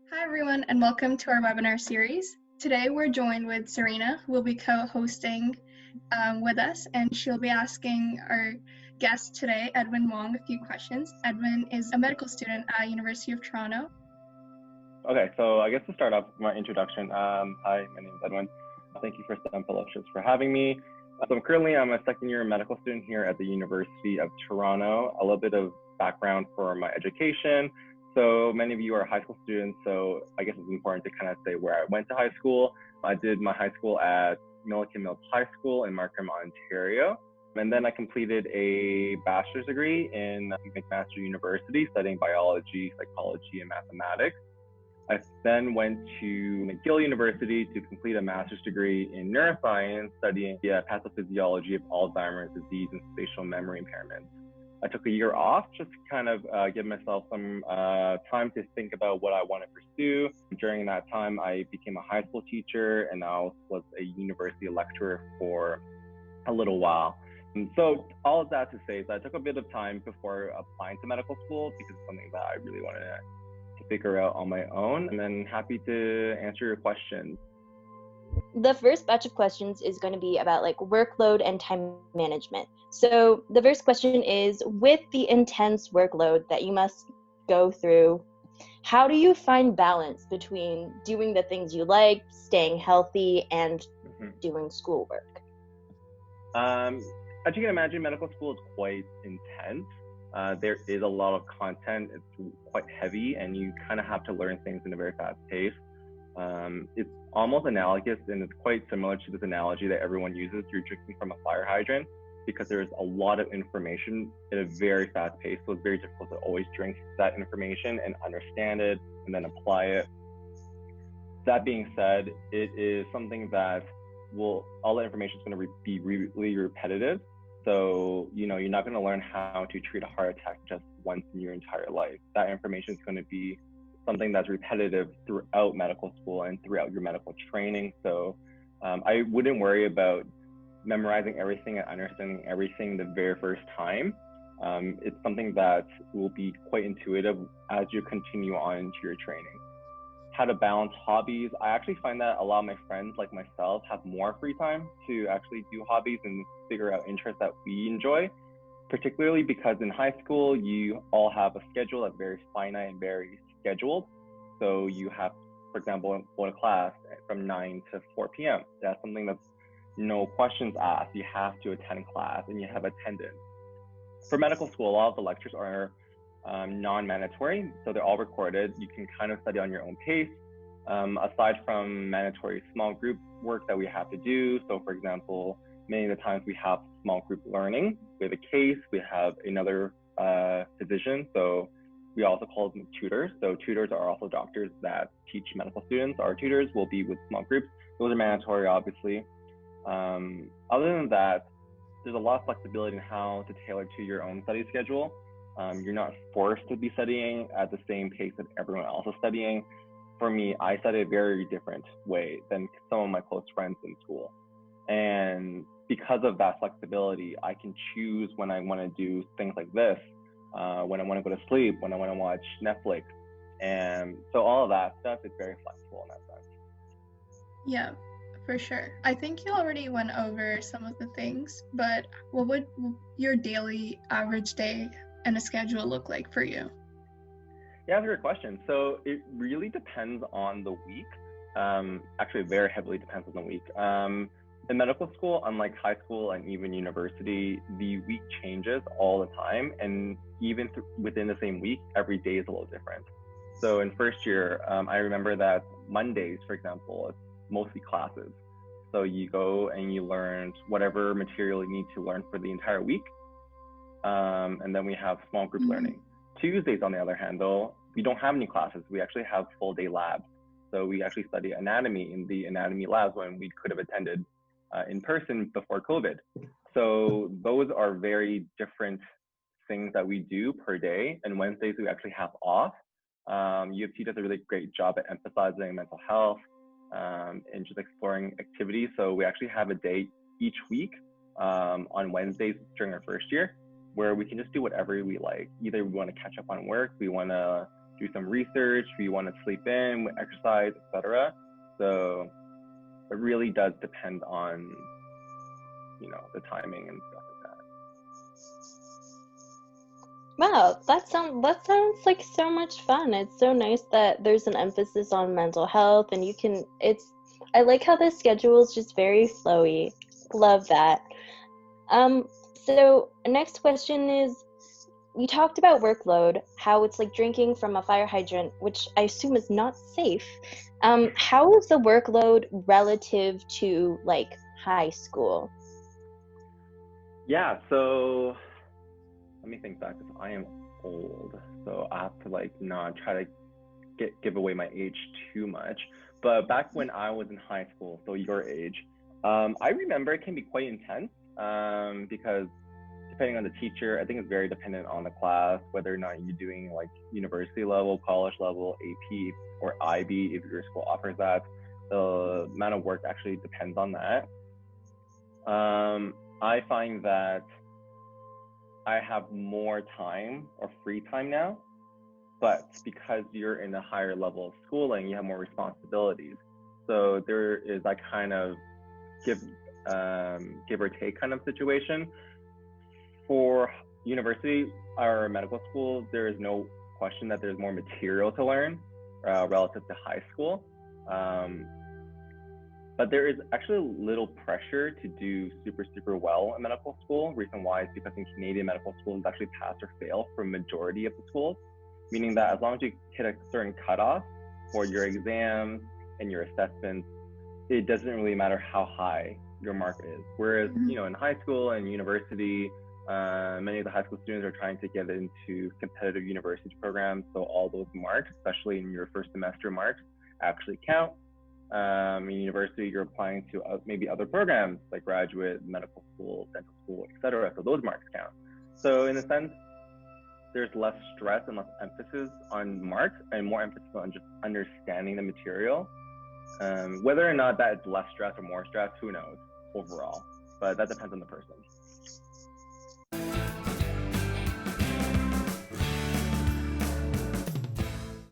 Hi everyone, and welcome to our webinar series. Today we're joined with Serena, who will be co-hosting with us, and she'll be asking our guest today, Edwin Wong, a few questions. Edwin is a medical student at University of Toronto. Okay, so I guess to start off my introduction, hi, my name is Edwin. Thank you for STEM Fellowships for having me. So currently I'm a second year medical student here at the University of Toronto. A little bit of background for my education. So many of you are high school students, so I guess it's important to kind of say where I went to high school. I did my high school at Milliken Mills High School in Markham, Ontario. And then I completed a bachelor's degree in McMaster University, studying biology, psychology, and mathematics. I then went to McGill University to complete a master's degree in neuroscience, studying the pathophysiology of Alzheimer's disease and spatial memory impairments. I took a year off just to kind of give myself some time to think about what I want to pursue. During that time, I became a high school teacher and I was a university lecturer for a little while. And so all of that to say is that I took a bit of time before applying to medical school because it's something that I really wanted to figure out on my own, and then happy to answer your questions. The first batch of questions is going to be about workload and time management. So the first question is, with the intense workload that you must go through, how do you find balance between doing the things you like, staying healthy, and doing schoolwork? As you can imagine, medical school is quite intense. There is a lot of content. It's quite heavy, and you kind of have to learn things in a very fast pace. It's almost analogous, and it's quite similar to this analogy that everyone uses. You're drinking from a fire hydrant because there's a lot of information at a very fast pace. So it's very difficult to always drink that information and understand it and then apply it. That being said, it is something that all the information is going to be really repetitive. So, you're not going to learn how to treat a heart attack just once in your entire life. That information is going to be something that's repetitive throughout medical school and throughout your medical training. So I wouldn't worry about memorizing everything and understanding everything the very first time. It's something that will be quite intuitive as you continue on into your training. How to balance hobbies. I actually find that a lot of my friends like myself have more free time to actually do hobbies and figure out interests that we enjoy, particularly because in high school, you all have a schedule that's very finite and very scheduled. So you have, for example, go to class from 9 to 4 p.m. That's something that's no questions asked. You have to attend class and you have attendance. For medical school, a lot of the lectures are non-mandatory, so they're all recorded. You can kind of study on your own pace. Aside from mandatory small group work that we have to do, so for example, many of the times we have small group learning. We have a case, we have another physician, so we also call them tutors. So tutors are also doctors that teach medical students. Our tutors will be with small groups. Those are mandatory, obviously. Other than that, there's a lot of flexibility in how to tailor to your own study schedule. You're not forced to be studying at the same pace that everyone else is studying. For me, I study a very different way than some of my close friends in school. And because of that flexibility, I can choose when I want to do things like this, when I want to go to sleep, when I want to watch Netflix. And so all of that stuff is very flexible in that sense. Yeah, for sure. I think you already went over some of the things, but what would your daily average day and a schedule look like for you? Yeah, that's a great question. So it really depends on the week. Actually, very heavily depends on the week. In medical school, unlike high school and even university, the week changes all the time. And even within the same week, every day is a little different. So in first year, I remember that Mondays, for example, it's mostly classes. So you go and you learn whatever material you need to learn for the entire week. And then we have small group learning. Tuesdays, on the other hand, though, we don't have any classes. We actually have full day labs. So we actually study anatomy in the anatomy labs when we could have attended in person before COVID. So those are very different things that we do per day. And Wednesdays we actually have off. UofT does a really great job at emphasizing mental health and just exploring activities. So we actually have a day each week on Wednesdays during our first year where we can just do whatever we like. Either we want to catch up on work, we want to do some research, if you want to sleep in, exercise, etc. So it really does depend on, the timing and stuff like that. Wow, that sounds like so much fun. It's so nice that there's an emphasis on mental health, and I like how the schedule is just very flowy. Love that. So next question is, we talked about workload, how it's like drinking from a fire hydrant, which I assume is not safe. How is the workload relative to like high school? Yeah, so let me think back, because I am old, so I have to like not try to give away my age too much. But back when I was in high school, so your age, I remember it can be quite intense, because depending on the teacher, I think it's very dependent on the class, whether or not you're doing like university level, college level, AP, or IB, if your school offers that. The amount of work actually depends on that. I find that I have more time or free time now, but because you're in a higher level of schooling, you have more responsibilities. So there is that kind of give or take kind of situation. For university or medical school, there is no question that there's more material to learn relative to high school. But there is actually little pressure to do super well in medical school. Reason why is because in Canadian medical school, it's actually pass or fail for majority of the schools, meaning that as long as you hit a certain cutoff for your exams and your assessments, it doesn't really matter how high your mark is. Whereas, in high school and university, many of the high school students are trying to get into competitive university programs, so all those marks, especially in your first semester marks, actually count. In university, you're applying to maybe other programs like graduate, medical school, dental school, etc. So those marks count. So in a sense, there's less stress and less emphasis on marks and more emphasis on just understanding the material. Whether or not that is less stress or more stress, who knows overall, but that depends on the person.